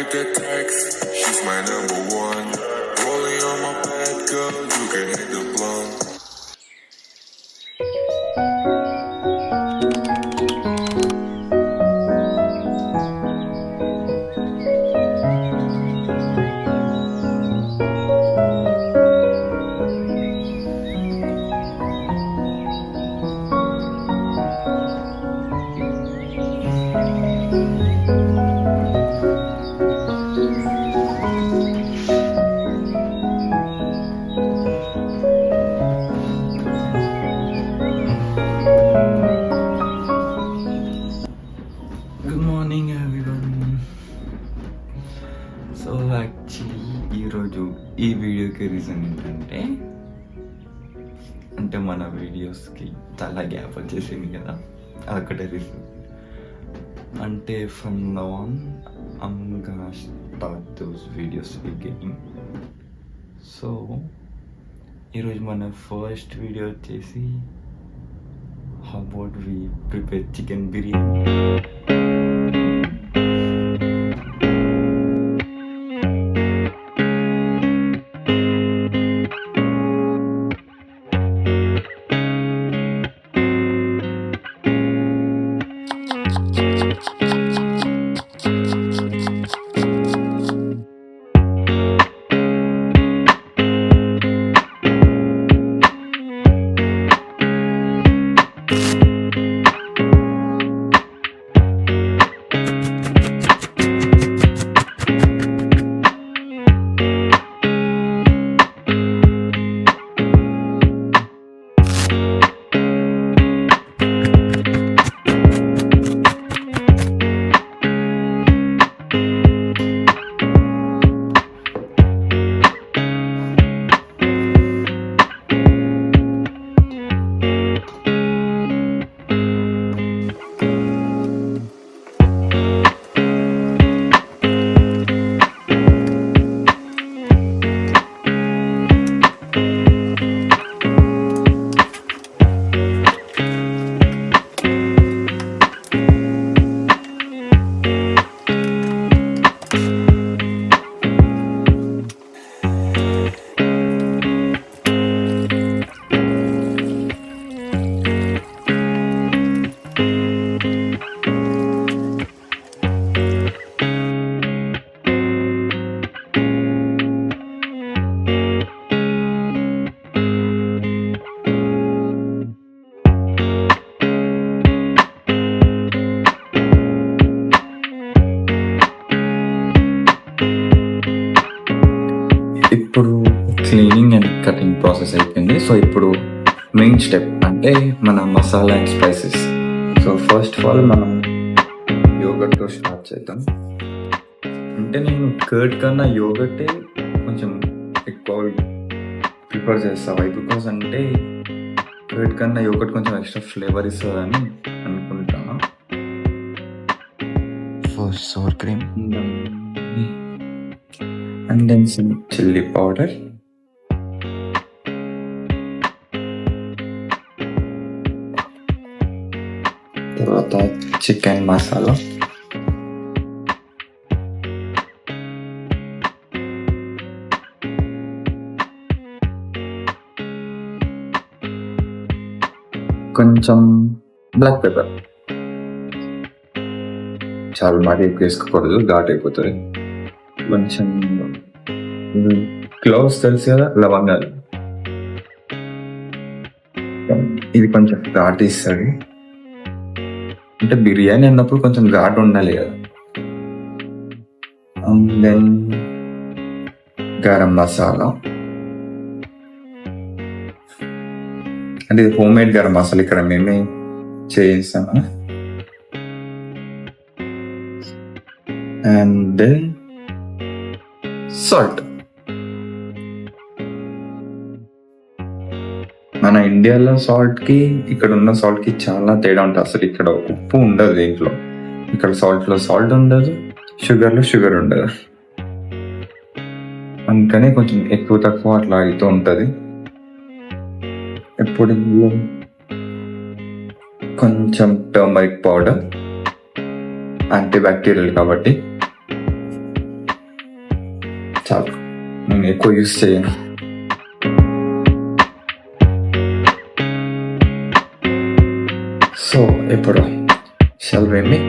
with the text, she's my number one. Rolling on my bed, girl, you can hit the blunt. Good morning everyone. So actually ఈరోజు ఈ వీడియోకి reason ఏంటంటే మన వీడియోస్కి చాలా gap వచ్చేసింది కదా, అదొకటే రీజన్. అంటే from now on I'm gonna start those videos again. So ఈరోజు మన ఫస్ట్ వీడియో వచ్చేసి how about we prepare chicken biryani. ఇప్పుడు క్లీనింగ్ అండ్ కటింగ్ ప్రాసెస్ అయిపోయింది. సో ఇప్పుడు మెయిన్ స్టెప్ అంటే మన masala and spices. So first of all మనం యోగర్ట్తో స్టార్ట్ చేద్దాం. అంటే నేను కర్డ్ కన్నా యోగర్టే కొంచెం ఎక్కువ ప్రిఫర్ చేస్తా. వై బికాస్ అంటే కర్డ్ కన్నా యోగర్ట్ కొంచెం ఎక్స్ట్రా ఫ్లేవర్ ఇస్తుందని అనుకుంటాను. First sour cream and then some chili powder, తర్వాత చికెన్ మసాలా, కొంచెం బ్లాక్ పెప్పర్. చాలా మరీ ఎక్కువ వేసుకోకూడదు, ఘాట్ అయిపోతుంది. కొంచెం క్లోవ్స్ తెలుసు కదా, లవంగాలు, ఇది కొంచెం ఘాట్ ఇస్తుంది. అంటే బిర్యానీ అన్నప్పుడు కొంచెం ఘాట్ ఉండాలి కదా. అండ్ దెన్ గరం మసాలా, అంటే ఇది హోమ్ మేడ్ గరం మసాలా, ఇక్కడ మేమే చేస్తాము. And then salt. మన ఇండియాలో సాల్ట్కి ఇక్కడ ఉన్న సాల్ట్కి చాలా తేడా ఉంటుంది. అసలు ఇక్కడ ఉప్పు ఉండదు దీంట్లో, ఇక్కడ సాల్ట్లో సాల్ట్ ఉండదు, షుగర్లో షుగర్ ఉండదు. అందుకనే కొంచెం ఎక్కువ తక్కువ అట్లా అవుతూ ఉంటుంది. ఎప్పుడు కొంచెం టర్మరిక్ పౌడర్, యాంటీ బ్యాక్టీరియల్ కాబట్టి. చాలు, నేను ఎక్కువ యూస్ చేయను. సో ఇప్పుడు shall we mix?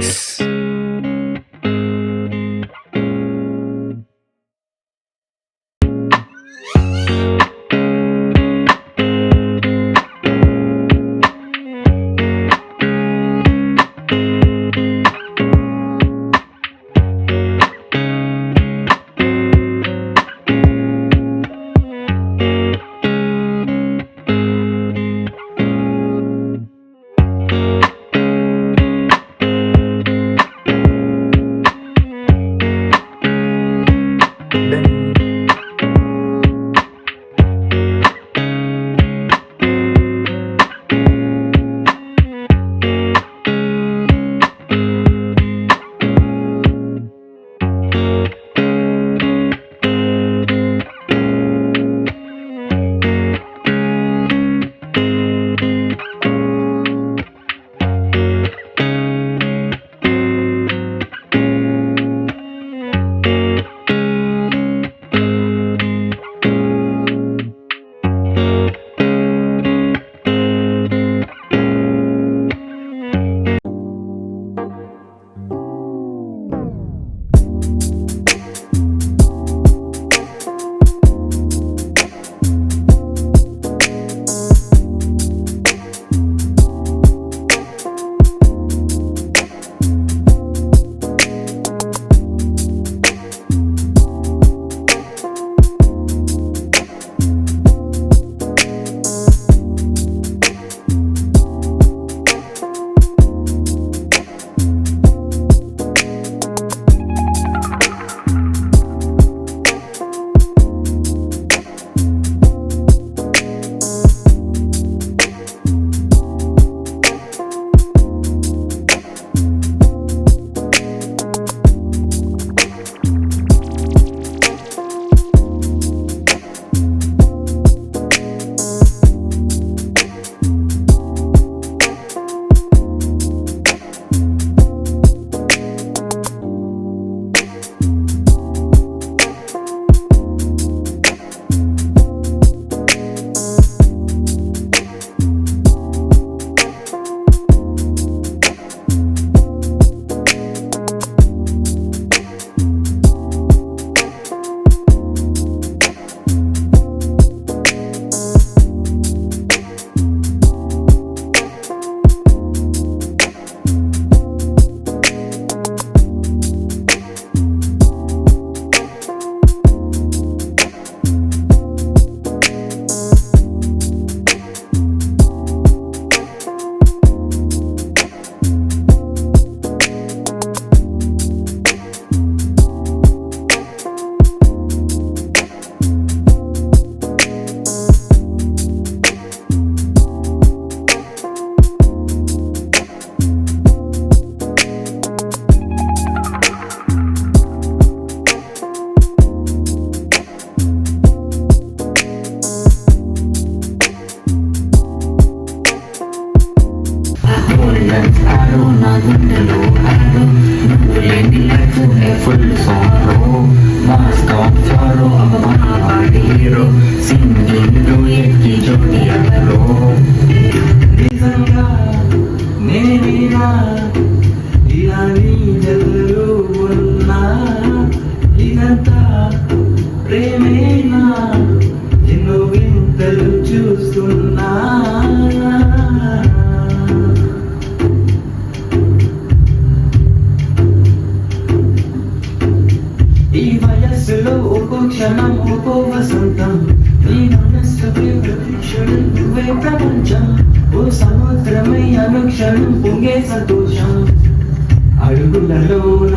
అడుగులలోన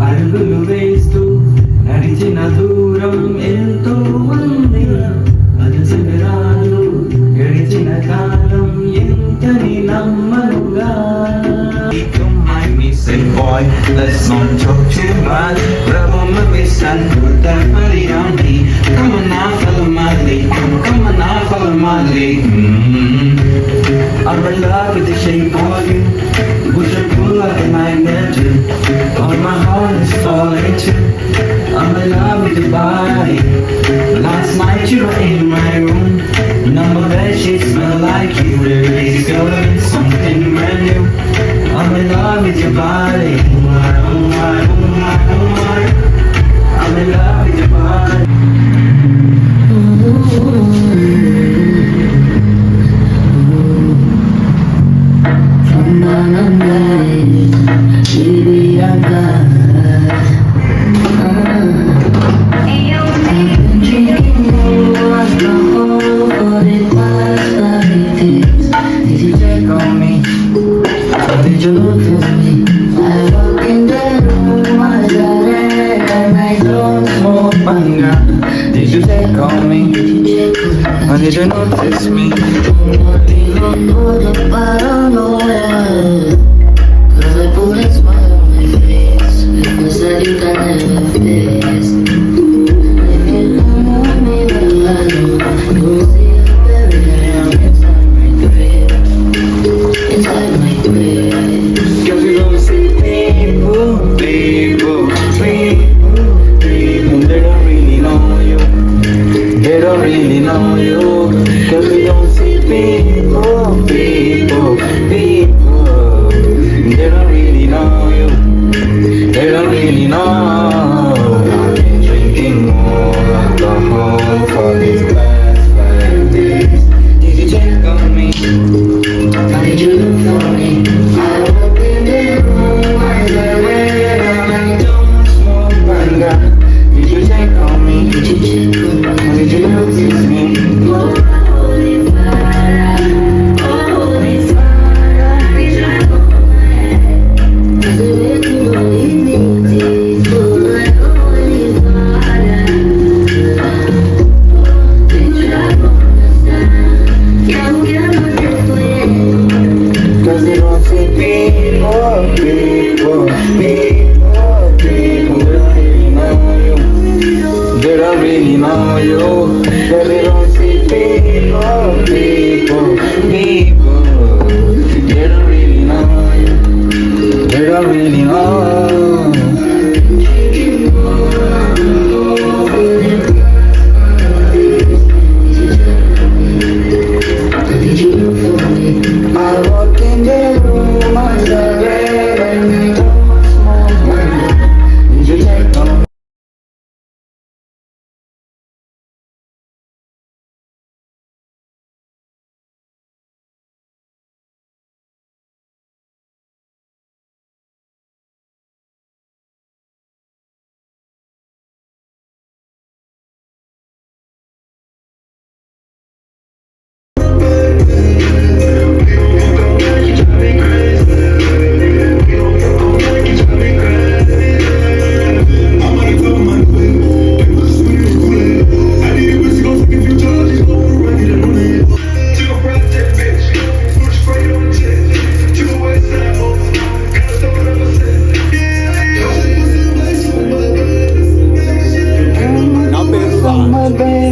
అడుగులు వేస్తూ నడిచిన దూరం ఎంతో ఉంది. అలసగరాలు గడిచిన కాలం ఎంతని నమ్మనుగా. Don't mind me, say boy, let's not talk too much. Grab on my waist and put that body on me. Come on now, follow my lead. Come on now, follow my lead. I'm in love with the shape of you. Push and pull like a magnet do. All my heart is falling too. I'm in love with your body. with your body. I'm in love with your body. Baby, I'm drinking more alcohol for the past 5 days. Did you check on me? Or did you look for me? I walk in the room, I got it, and I don't smoke banga. Did you check on me? Or did you notice me? Only look for the paranoia. Cause I put a smile on my face. Because that you can never face. If you don't want me, well I know. You will see I'm buried around inside my grave. Inside my grave. Cause you don't see people. They don't really know you. They don't really know you. Cause we don't see people. They don't really know you. They don't really know. I've been drinking more alcohol for these last 5 days. Did you check on me? Or did you look for me? I walk in the room, I got red and I don't smoke banga. Did you check on me? Did you check on me? Or did you notice me? Holy fire, holy fire, reach out for my head. Cause the way you believe me, like holy fire. Reach out for the sun, can't get my breath away. Cause they don't see people. They don't really know you. They don't see people. They don't really know you. They don't really know. Did you look for me? I walk in the room, I got red and I don't smoke banga. Did you check on me?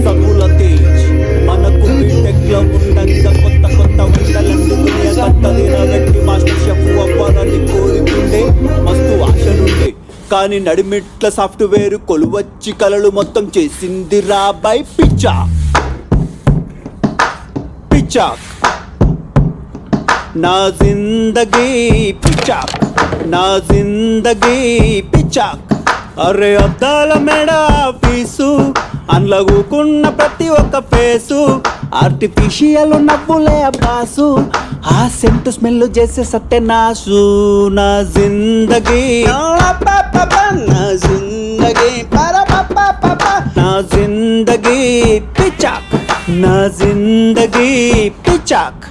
సగుల Tej మనకు బీటెక్లో ఉండంగా కొత్త కొత్త వంటలంటూ దునియా కట్టది వెట్టి master chef అవ్వాలని కోరుకుండే మస్తు ఆశలుండే కానీ నడిమిట్ల software కొలువచ్చి కలలు మొత్తం చేసింది రాబాయ్ పిచ్చా పిచ్చాక్ నా జిందగీ పిచ్చాక్ నా జిందగీ పిచ్చాక్ అరే అద్దాల మేడ ఫీసు అన్లగుకున్న ప్రతి ఒక్క ఫేసు ఆర్టిఫిషియల్ నవ్వులే అబ్బాసు ఆ సెంట్ స్మెల్ చేసే సత్యనాసు నా జిందగీ నా జిందగీ నా జిందగీ పిచ్చాక్ నా జిందగీ పిచ్చాక్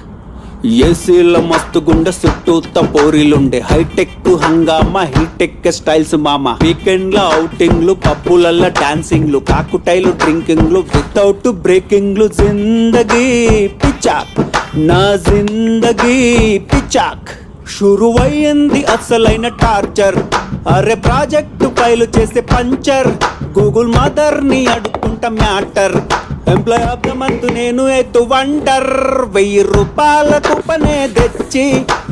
ఏసీల మస్తు గుండె చుట్టూత పోరీలుండే హైటెక్ హంగామా హీటెక్ స్టైల్స్ మామ వీకెండ్ల ఔటింగ్లు పబ్బులల్ల డాన్సింగ్లు కాకుటైలు డ్రింకింగ్లు వితౌట్ బ్రేకింగ్లు జిందగీ పిచ్చాక్ నా జిందగీ పిచ్చాక్ షురువయ్యింది అసలైన టార్చర్ అరే ప్రాజెక్టు ఫైలు చేసే పంచర్ గూగుల్ మదర్ ని అడుక్కుంటా matter employee of the month నేను ఎత్తు వండర్ 1000 రూపాయలకు పనే తెచ్చి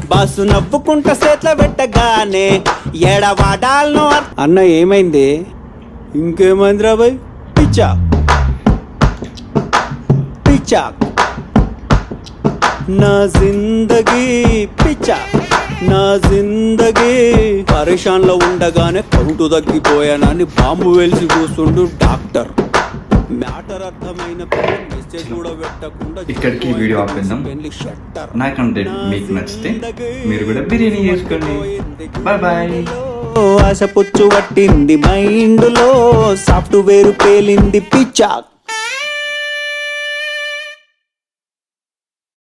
బాసు నవ్వుకుంటా చేట్ల పెట్టగానే ఎడవాడాలను అన్న ఏమైంది ఇంకేమైంది రాబాయ్ పిచ్చా పిచ్చా నా జిందగీ పిచ్చా నా జిందగీ పరేషాన్లో ఉండగానే కౌంటు తగ్గిపోయానని బాంబు వెలిసి కూర్చుండు డాక్టర్. మ్యాటర్ అర్థమైన మెసేజ్ కూడా పెట్టకుండా ఇక్కడికి వీడియో ఆపేద్దాం. నా కంటెంట్ మీకు నచ్చితే మీరు కూడా బిర్యానీ చేసుకోండి. Bye bye. ఆశ పుచ్చు పట్టింది మైండ్లో, సాఫ్ట్వేర్ పేలింది పిచ్చాక్.